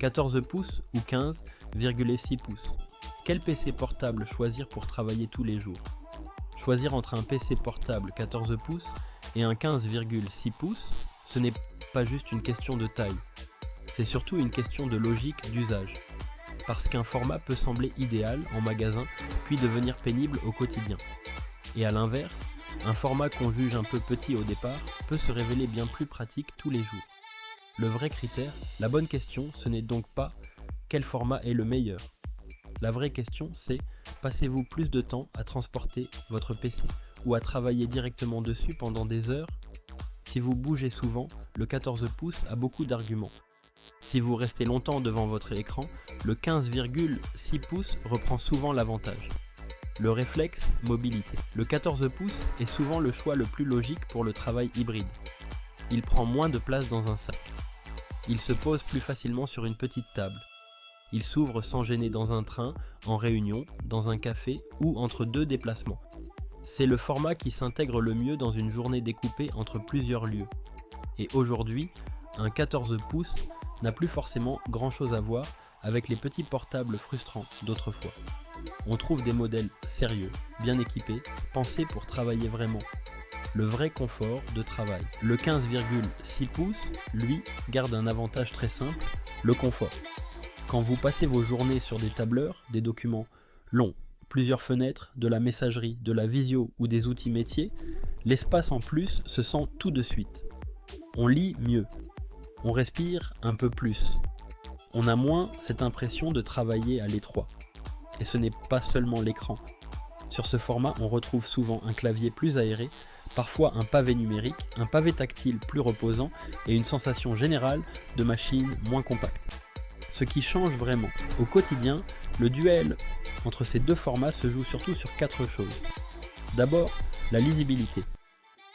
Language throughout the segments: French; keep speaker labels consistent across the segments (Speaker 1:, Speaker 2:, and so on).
Speaker 1: 14 pouces ou 15,6 pouces. Quel PC portable choisir pour travailler tous les jours? Choisir entre un PC portable 14 pouces et un 15,6 pouces, ce n'est pas juste une question de taille, c'est surtout une question de logique d'usage. Parce qu'un format peut sembler idéal en magasin, puis devenir pénible au quotidien. Et à l'inverse, un format qu'on juge un peu petit au départ peut se révéler bien plus pratique tous les jours. Le vrai critère, la bonne question, ce n'est donc pas quel format est le meilleur. La vraie question, c'est passez-vous plus de temps à transporter votre PC ou à travailler directement dessus pendant des heures? Si vous bougez souvent, le 14 pouces a beaucoup d'arguments. Si vous restez longtemps devant votre écran, le 15,6 pouces reprend souvent l'avantage. Le réflexe, mobilité. Le 14 pouces est souvent le choix le plus logique pour le travail hybride. Il prend moins de place dans un sac. Il se pose plus facilement sur une petite table. Il s'ouvre sans gêner dans un train, en réunion, dans un café ou entre deux déplacements. C'est le format qui s'intègre le mieux dans une journée découpée entre plusieurs lieux. Et aujourd'hui, un 14 pouces n'a plus forcément grand-chose à voir avec les petits portables frustrants d'autrefois. On trouve des modèles sérieux, bien équipés, pensés pour travailler vraiment. Le vrai confort de travail. Le 15,6 pouces, lui, garde un avantage très simple, le confort. Quand vous passez vos journées sur des tableurs, des documents longs, plusieurs fenêtres, de la messagerie, de la visio ou des outils métiers, l'espace en plus se sent tout de suite. On lit mieux. On respire un peu plus. On a moins cette impression de travailler à l'étroit. Et ce n'est pas seulement l'écran. Sur ce format, on retrouve souvent un clavier plus aéré, parfois un pavé numérique, un pavé tactile plus reposant et une sensation générale de machine moins compacte. Ce qui change vraiment. Au quotidien, le duel entre ces deux formats se joue surtout sur 4 choses. D'abord, la lisibilité.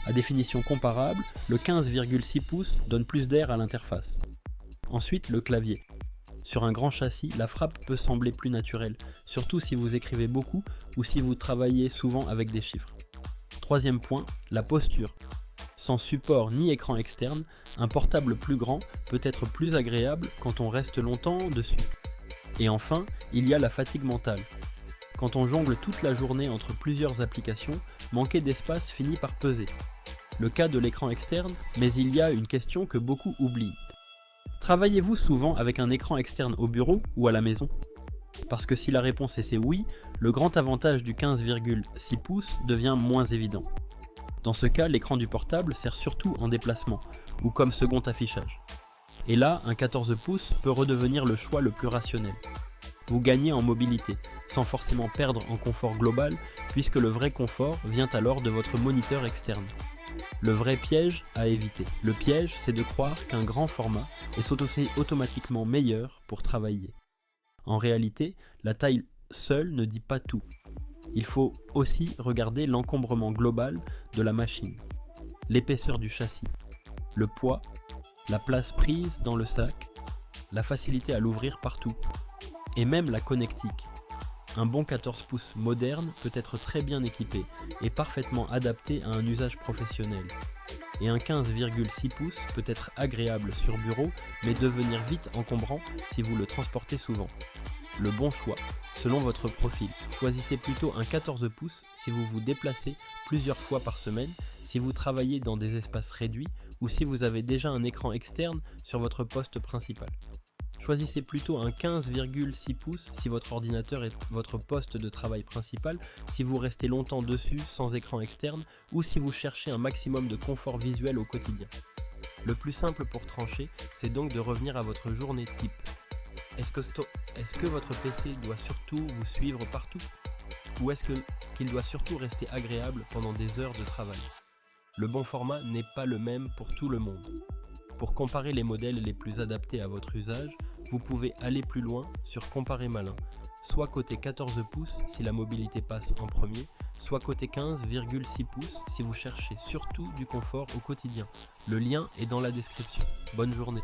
Speaker 1: À définition comparable, le 15,6 pouces donne plus d'air à l'interface. Ensuite, le clavier. Sur un grand châssis, la frappe peut sembler plus naturelle, surtout si vous écrivez beaucoup ou si vous travaillez souvent avec des chiffres. Troisième point, la posture. Sans support ni écran externe, un portable plus grand peut être plus agréable quand on reste longtemps dessus. Et enfin, il y a la fatigue mentale. Quand on jongle toute la journée entre plusieurs applications, manquer d'espace finit par peser. Le cas de l'écran externe, mais il y a une question que beaucoup oublient. Travaillez-vous souvent avec un écran externe au bureau ou à la maison? Parce que si la réponse est oui, le grand avantage du 15,6 pouces devient moins évident. Dans ce cas, l'écran du portable sert surtout en déplacement ou comme second affichage. Et là, un 14 pouces peut redevenir le choix le plus rationnel. Vous gagnez en mobilité, sans forcément perdre en confort global, puisque le vrai confort vient alors de votre moniteur externe. Le vrai piège à éviter. Le piège, c'est de croire qu'un grand format est automatiquement meilleur pour travailler. En réalité, la taille seule ne dit pas tout. Il faut aussi regarder l'encombrement global de la machine, l'épaisseur du châssis, le poids, la place prise dans le sac, la facilité à l'ouvrir partout, et même la connectique. Un bon 14 pouces moderne peut être très bien équipé et parfaitement adapté à un usage professionnel. Et un 15,6 pouces peut être agréable sur bureau, mais devenir vite encombrant si vous le transportez souvent. Le bon choix, selon votre profil. Choisissez plutôt un 14 pouces si vous vous déplacez plusieurs fois par semaine, si vous travaillez dans des espaces réduits ou si vous avez déjà un écran externe sur votre poste principal. Choisissez plutôt un 15,6 pouces si votre ordinateur est votre poste de travail principal, si vous restez longtemps dessus sans écran externe ou si vous cherchez un maximum de confort visuel au quotidien. Le plus simple pour trancher, c'est donc de revenir à votre journée type. Est-ce que votre PC doit surtout vous suivre partout? Ou est-ce qu'il doit surtout rester agréable pendant des heures de travail? Le bon format n'est pas le même pour tout le monde. Pour comparer les modèles les plus adaptés à votre usage, vous pouvez aller plus loin sur Comparer Malin, soit côté 14 pouces si la mobilité passe en premier, soit côté 15,6 pouces si vous cherchez surtout du confort au quotidien. Le lien est dans la description. Bonne journée.